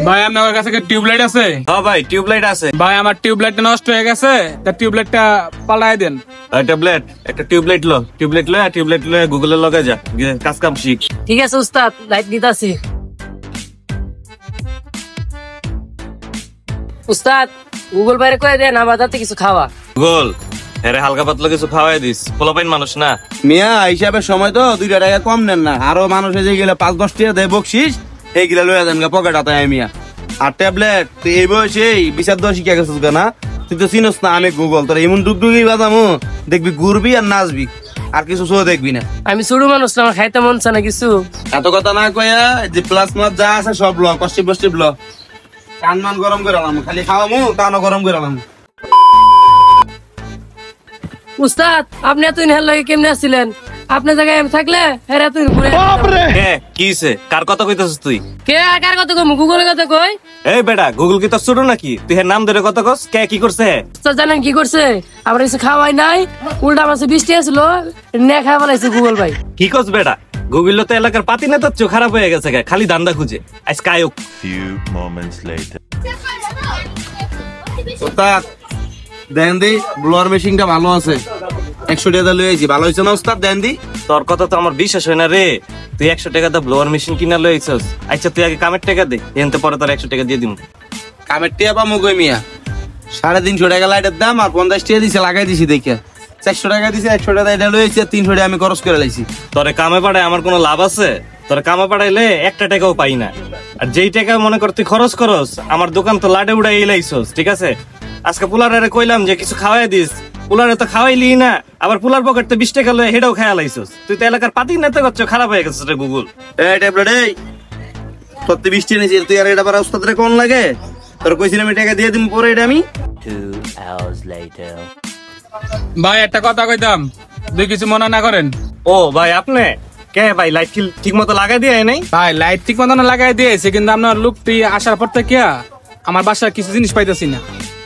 ভাই আপনার কাছে কি টিউবলাইট আছে? হ্যাঁ ভাই টিউবলাইট আছে। ভাই আমার টিউবলাইটটা নষ্ট হয়ে গেছে, তা টিউবলাইটটা পাল্টাই দেন। ট্যাবলেট একটা টিউবলাইট লো গুগলে লগে যা, গিয়ে কাজ কাম শিখ। ঠিক আছে উস্তাদ, লাইট দিতাছি। উস্তাদ গুগল বাইরে কয়ে দেন আমার হাতে কিছু খাওয়া। গুগল আরে হালকা পাতলা কিছু খাওয়াই দিস, পোলাপাইন মানুষ না। মিয়া হিসাবের সময় তো 2 টাকা কম নেন না, আরো মানুষ যে গেলে 5-10 টাকা দেয় বকশিস, এইগুলা লইয়া দেন পকেট হাতায় মিয়া। আর ট্যাবলেট তুই এই বয়সে বিচার দোষ শিখে গেছিস না, তুই তো চিনস না আমি গুগল, তোর এমন ডুগডুগি বাজামু দেখবি ঘুরবি আর নাচবি, আর কিছু শো দেখবি না। আমি ছোট মানুষ না, আমার খাইতে মন চায় না কিছু। এত কথা না কইয়া যে প্লাস মাছ যা আছে সব ল, কষ্টি বষ্টি ল, কান মান গরম করে আলাম, খালি খাওয়ামু কানও গরম করে আলাম। উস্তাদ আপনি এতদিন হেল লাগে কেমনে আসছিলেন? আপনার জায়গায় আমি থাকলে হেরা তুই ঘুরে কে কি হইছে? কার কথা কইতাছিস তুই? কে আর কার কথা কই? গুগলের কথা কই। এই বেটা গুগল কি তোর ছোট নাকি? তুই এর নাম ধরে কথা কস? কে কি করছে? উস্তাদ জানেন কি করছে? আমার কিছু খাওয়াই নাই, উল্টা মাসে বৃষ্টি আসছিল, নে খাওয়া বলাইছে গুগল ভাই। কি কস বেটা? গুগল তো এলাকার পাতি নেতা চো খারাপ হয়ে গেছে, খালি দান্দা খুঁজে। আজকে আয়ুক Few moments later. ওস্তাদ দেন দি ব্লোয়ার মেশিনটা ভালো আছে, 100 টাকা লইছি, ভালো হইছে না ওস্তাদ? দেন দি। তোর কথা তো আমার বিশ্বাস হয় না রে। তুই 100 টাকা দা ব্লোয়ার মেশিন কিনা লইছস। আচ্ছা তুই আগে কামের টাকা দে, এনতে পরে তোর 100 টাকা দিয়ে দিমু। কামের টিয়া পামু কই মিয়া? 350 টাকা লাইটের দাম, আর 50 টাকা দিছে লাগাই দিছি দেখে, 400 টাকা দিছে, 100 টাকা এটা লইছি, 300 টাকা আমি খরচ করে লাইছি। তোরে কামে পাঠায় আমার কোনো লাভ আছে? তোরে কামে পাঠাইলে একটা টাকাও পাই না, আর যেই টাকা মনে কর তুই খরচ করস, আমার দোকান তো লাডে উড়াই লাইছস। ঠিক আছে, আজকে পুলারে কইলাম যে কিছু খাওয়াই দিস, পুলারে তো খাওয়াইলি না, আবার পুলার পকেট তো 20 টাকা লয়ে হেডাও খাওয়া লাইছস। তুই তো এলাকার পাতি নেতা করছ, খারাপ হয়ে গেছিস রে গুগল। এই ট্যাবলেট এই তোর 20 টাকা নিয়েছি, তুই আর এটা পারা ওস্তাদ রে কোন লাগে? তোর কইছিলাম আমি টাকা দিয়ে দিম, পরে এটা আমি 2 hours later. ভাই একটা কথা কইতাম, দুই কিছু মনে না করেন। ও ভাই আপনি কে ভাই? লাইট কি ঠিক মতো লাগাই দিয়ে নাই? ভাই লাইট ঠিক মতো না লাগাই দিয়েছে, কিন্তু আপনার লোকটি আসার পর থেকে আমার বাসায় কিছু জিনিস পাইতেছি না।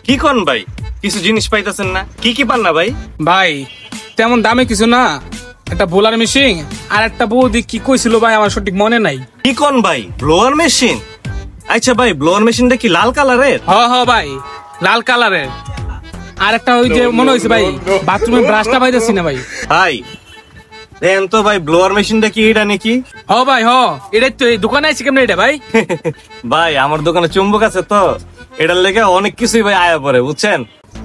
কি কোন ভাই? কিছু জিনিস পাইতেছেন না? কি কি পান না ভাই? ভাই তেমন দামে কিছু না, একটা বোলার মেশিন আর একটা বৌদি কি কইছিল ভাই আমার সঠিক মনে নাই। কি কোন ভাই? Blower machine? আচ্ছা ভাই ব্লোয়ার মেশিনটা কি লাল কালারের? হ ভাই লাল কালারের। আর একটা ওই যে মনে হয়েছে ভাই বাথরুমের ব্রাশটা পাইতেছি না ভাই। ভাই দেন তো ভাই ব্লোয়ার মেশিনটা কি এটা নাকি? ভাই এটাই তো, এই দোকানে আছে কেমন এটা ভাই? ভাই আমার দোকানে চুম্বক আছে তো, এটার লেগে অনেক কিছুই ভাই আয়া পড়ে, বুঝছেন?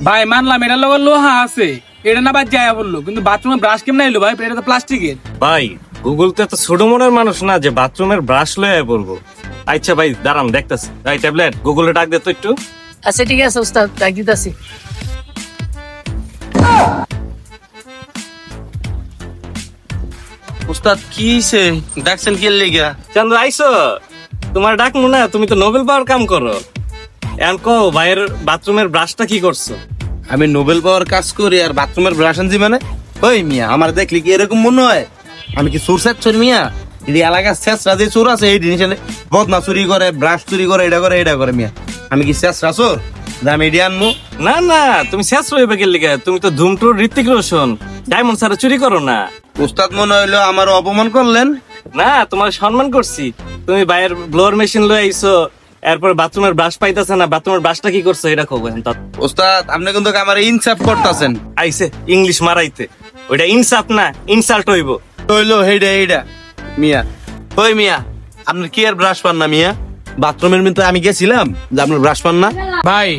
ভাই মানলাম এটার লগে লোহা আছে, এটা না বাদ যায় বললো, কিন্তু বাথরুমের ব্রাশ কেমন এলো ভাই? এটা তো প্লাস্টিকের। ভাই গুগল তো এত ছোট মনের মানুষ না যে বাথরুমের ব্রাশ লয়ে পড়বো। আচ্ছা ভাই দাঁড়ান দেখতেছি। ভাই ট্যাবলেট গুগলে ডাক দে তো একটু। আচ্ছা ঠিক আছে উস্তাদ, ডাক দিতাছি। ওস্তাদ কি হইছে? ডাকছেন কি লাগা? চন্দ্র আইসো, তোমার ডাক মনে, তুমি তো নোবেল পাওয়ার কাম করো। এখন কো ভাইয়ের বাথরুমের ব্রাশটা কি করছো? আমি নোবেল পাওয়ার কাজ করি আর বাথরুমের ব্রাশ আনছি মানে? ওই মিয়া আমার দেখলি কি এরকম মনে হয় আমি কি চোর চাচ্ছর মিয়া? এই এলাকার শেষরা যে চোর আছে, এই জিনিস বদনা চুরি করে, ব্রাশ চুরি করে, এটা করে মিয়া। আমি কি শেষরা চোর আমি এটি আনবো? না না, তুমি শেষ হইবে গেলে, তুমি তো ধুমটুর ঋত্বিক রোশন, ডায়মন্ড ছাড়া চুরি করো না। ওস্তাদ মনে হইলো আমার অপমান করলেন। না তোমার সম্মান করছি, তুমি ভাইয়ের ব্লোয়ার মেশিন লয়ে আইছো, এরপর বাথরুমের ব্রাশ পাইতেছে না, বাথরুমের ব্রাশটা কি করছো এটা কব। ওস্তাদ আপনি কিন্তু আমার ইনসাফ করতেছেন। আইছে ইংলিশ মারাইতে, ওইটা ইনসাফ না ইনসাল্ট হইব। হইলো এইটা মিয়া। ওই মিয়া আপনার কি আর ব্রাশ পান না মিয়া? বাথরুমের মধ্যে আমি গেছিলাম যে আপনার ব্রাশ পান না? ভাই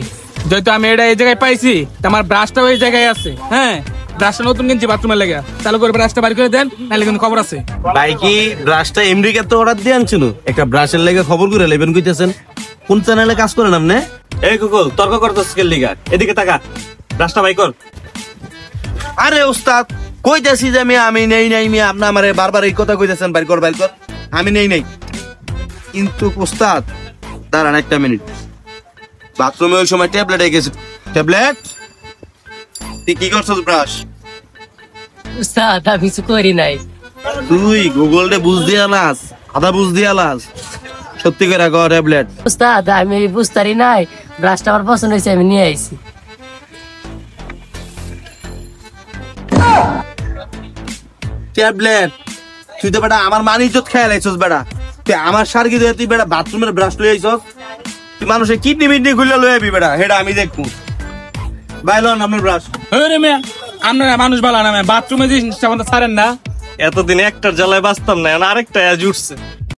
যেহেতু আমি এটা এই জায়গায় পাইছি, তো আমার ব্রাশটা ওই জায়গায় আছে। হ্যাঁ ব্রাশটা নতুন কিনছি বাথরুমে লেগে, চালু করে ব্রাশটা বাড়ি করে দেন, নাহলে কিন্তু খবর আছে। ভাই কি ব্রাশটা আমেরিকার তো অর্ডার দিয়ে আনছিল, একটা ব্রাশের লেগে খবর করে লেবেন কইতেছেন? কোন চ্যানেলে কাজ করেন আপনি? এই গুগল তর্ক করতেছ কে লিগা? এদিকে তাকা, ব্রাশটা বাই কর। আরে ওস্তাদ কইতেছি যে আমি নেই মিয়া, আপনি আমারে বারবার এই কথা কইতেছেন বাইর কর। আমি নেই কিন্তু ওস্তাদ দাঁড়ান একটা মিনিট, বাথরুমে ওই সময় ট্যাবলেট গেছে। ট্যাবলেট তুই কি করছস ব্রাশ? উস্তাদ আমি কিছু করি নাই। তুই গুগল রে বুঝ দিয়া লাস, আধা বুঝ দিয়া লাস, সত্যি করে কর ট্যাবলেট। উস্তাদ আমি বুঝতারি নাই, ব্রাশটা আমার পছন্দ হয়েছে আমি নিয়ে আইছি। ট্যাবলেট তুই তো বেটা আমার মান ইজ্জত খেয়াল আইছস বেটা। তুই আমার সার্গি দিয়ে তুই বেটা বাথরুমের ব্রাশ লই আইছস, তুই মানুষের কিডনি মিডনি খুলে লই আইবি বেটা, হেডা আমি দেখবো। বাইলন আপনার ব্রাশ। রে মেয়া আপনারা মানুষ ভালো না, বাথরুমে জিনিসটা আমাদের ছাড়েন না। এতদিন একটার জ্বালায় বাঁচতাম না, এখন আরেকটা আজ উঠছে।